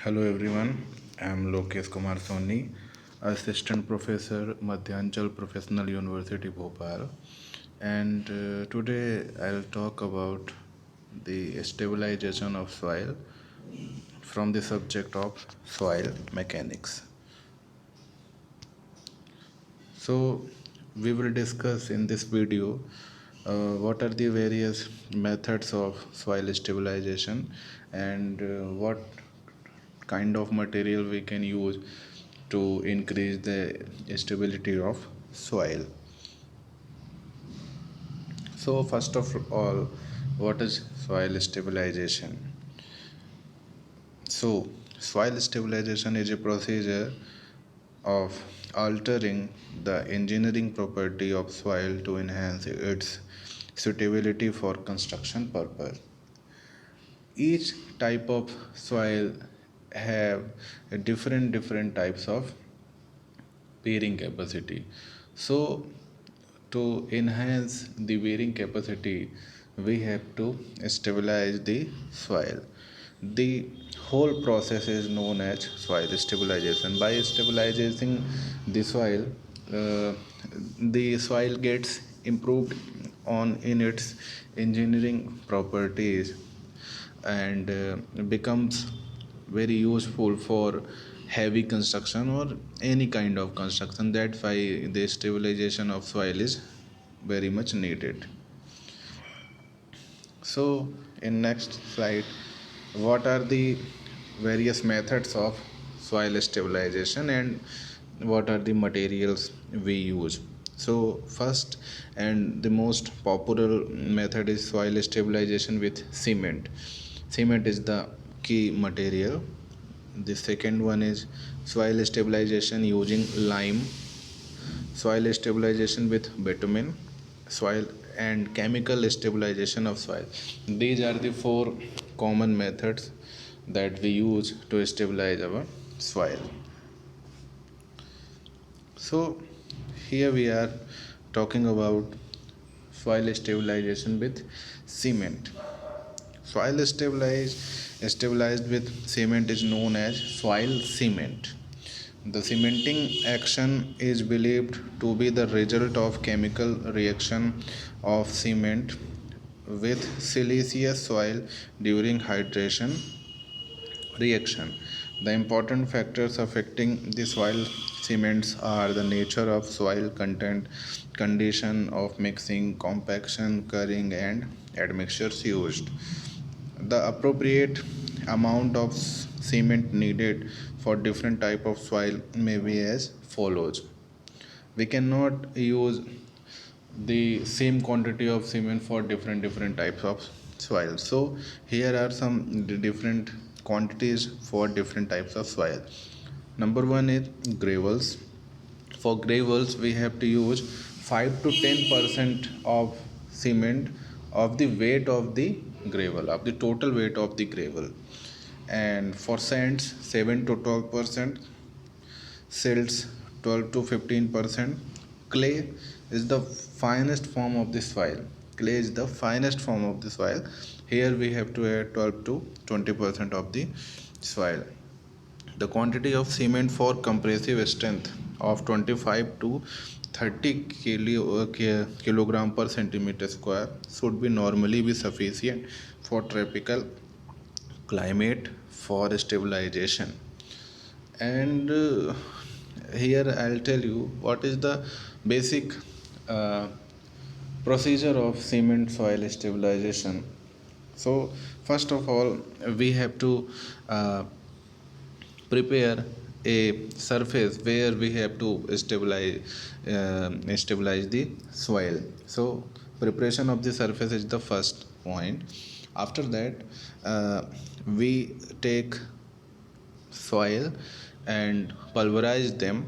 Hello everyone, I am Lokesh Kumar Soni, Assistant Professor, Madhyanchal Professional University, Bhopal. And today I'll talk about the stabilization of soil from the subject of soil mechanics. So, we will discuss in this video what are the various methods of soil stabilization and what kind of material we can use to increase the stability of soil. So, first of all, what is soil stabilization? So, soil stabilization is a procedure of altering the engineering property of soil to enhance its suitability for construction purpose. Each type of soil have a different types of bearing capacity. So to enhance the bearing capacity, we have to stabilize the soil. The whole process is known as soil stabilization. By stabilizing the soil, uh, the soil gets improved on in its engineering properties and becomes very useful for heavy construction or any kind of construction. That's why the stabilization of soil is very much needed. So in next slide, what are the various methods of soil stabilization and what are the materials we use? So first and the most popular method is soil stabilization with cement. Cement is the key material. The second one is soil stabilization using lime, soil stabilization with bitumen, soil and chemical stabilization of soil. These are the four common methods that we use to stabilize our soil. So here we are talking about soil stabilization with cement. Soil stabilized with cement is known as soil cement. The cementing action is believed to be the result of chemical reaction of cement with siliceous soil during hydration reaction. The important factors affecting the soil cements are the nature of soil content, condition of mixing, compaction, curing, and admixtures used. The appropriate amount of cement needed for different type of soil may be as follows. We cannot use the same quantity of cement for different types of soil. So here are some different quantities for different types of soil. Number one is gravels. For gravels we have to use 5 to 10% of cement of the weight of the gravel, of the total weight of the gravel. And for sands 7 to 12%, silts 12 to 15%. Clay is the finest form of the soil. Clay is the finest form of the soil. Here we have to add 12 to 20% of the soil. The quantity of cement for compressive strength of 25 to 30 kilogram per centimeter square should be normally be sufficient for tropical climate for stabilization. And here I'll tell you what is the basic uh, procedure of cement soil stabilization. So first of all we have to prepare a surface where we have to stabilize the soil. So preparation of the surface is the first point. After that we take soil and pulverize them.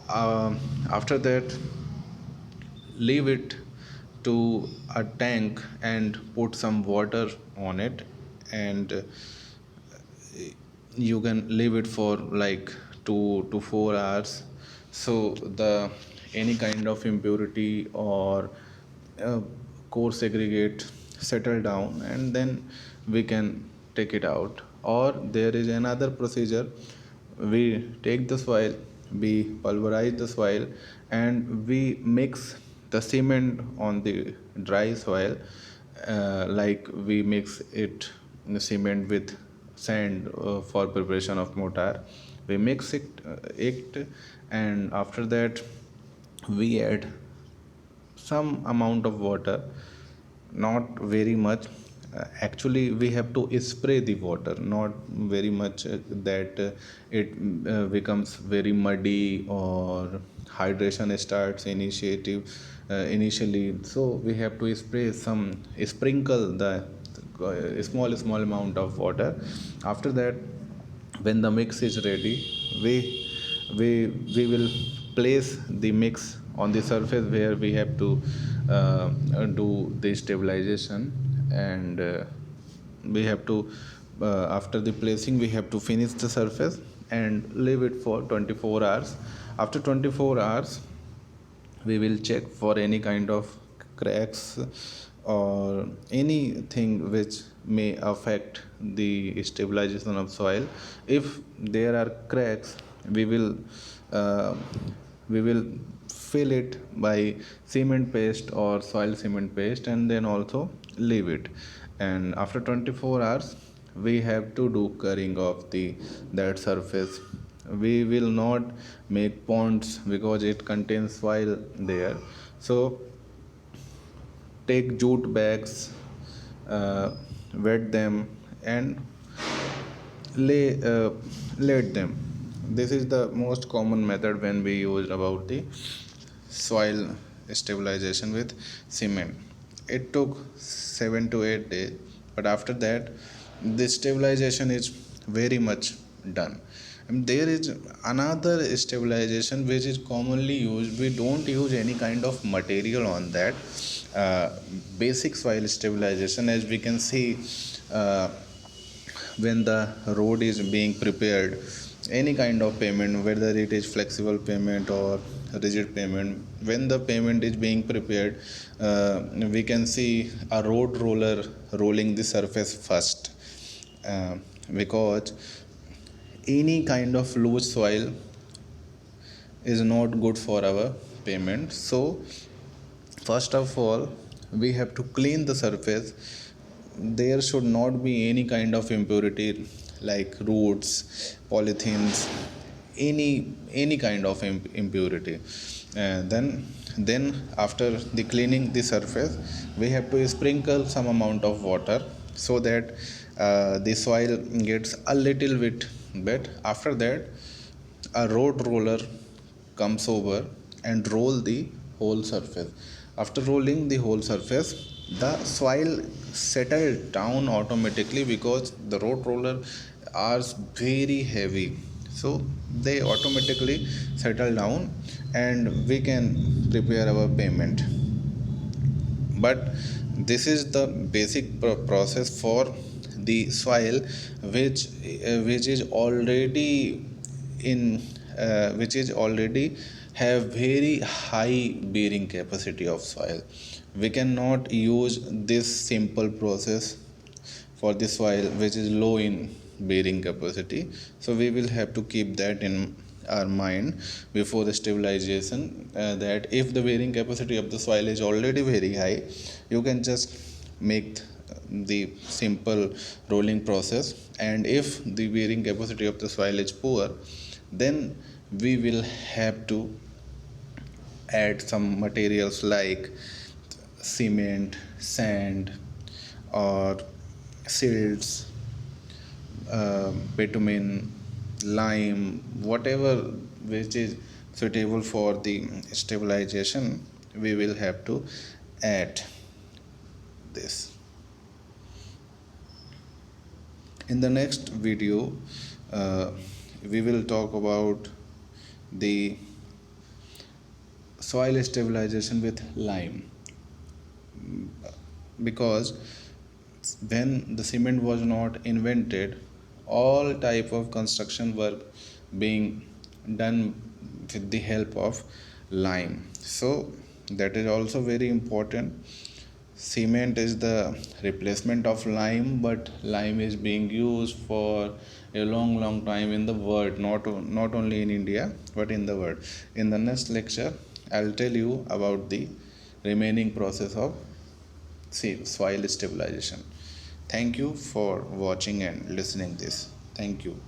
After that leave it to a tank and put some water on it, and you can leave it for like 2 to 4 hours, so the any kind of impurity or uh, coarse aggregate settle down, and then we can take it out. Or there is another procedure, we take the soil, we pulverize the soil, and we mix the cement on the dry soil, like we mix it cement with sand for preparation of mortar. We mix it, and after that we add some amount of water, not very much. Actually we have to spray the water, not very much that it becomes very muddy or hydration starts initially. So we have to sprinkle the small amount of water. After that, when the mix is ready, we we will place the mix on the surface where we have to do the stabilization. And we have to after the placing, we have to finish the surface and leave it for 24 hours. After 24 hours, we will check for any kind of cracks or anything which may affect the stabilization of soil. If there are cracks, we will uh, we will fill it by cement paste or soil cement paste, and then also leave it. And after 24 hours, we have to do clearing of the that surface. We will not make ponds because it contains soil there. So take jute bags, wet them, and lay let them. This is the most common method when we use about the soil stabilization with cement. It took 7 to 8 days, but after that the stabilization is very much done. And there is another stabilization which is commonly used. We don't use any kind of material on that. uh, Basic soil stabilization, as we can see, uh, when the road is being prepared, any kind of payment, whether it is flexible payment or rigid payment, when the payment is being prepared, we can see a road roller rolling the surface first, uh, because any kind of loose soil is not good for our payment. So first of all, we have to clean the surface. There should not be any kind of impurity like roots, polythenes, any kind of impurity. And then after the cleaning the surface, we have to sprinkle some amount of water so that the soil gets a little bit wet. After that, a road roller comes over and roll the whole surface. After rolling the whole surface, the soil settle down automatically because the road roller are very heavy, so they automatically settle down and we can prepare our payment. But this is the basic process for the soil which is already in which is already have very high bearing capacity of soil. We cannot use this simple process for the soil which is low in bearing capacity. So we will have to keep that in our mind before the stabilization, that if the bearing capacity of the soil is already very high, you can just make the simple rolling process. And if the bearing capacity of the soil is poor, then we will have to add some materials like cement, sand, or silts, bitumen, lime, whatever which is suitable for the stabilization, we will have to add this. In the next video, uh, we will talk about the soil stabilization with lime, because when the cement was not invented, all type of construction work being done with the help of lime. So that is also very important. cement is the replacement of lime, but lime is being used for a long time in the world, not only in India but in the world. In the next lecture, I'll tell you about the remaining process of soil stabilization. Thank you for watching and listening this. Thank you.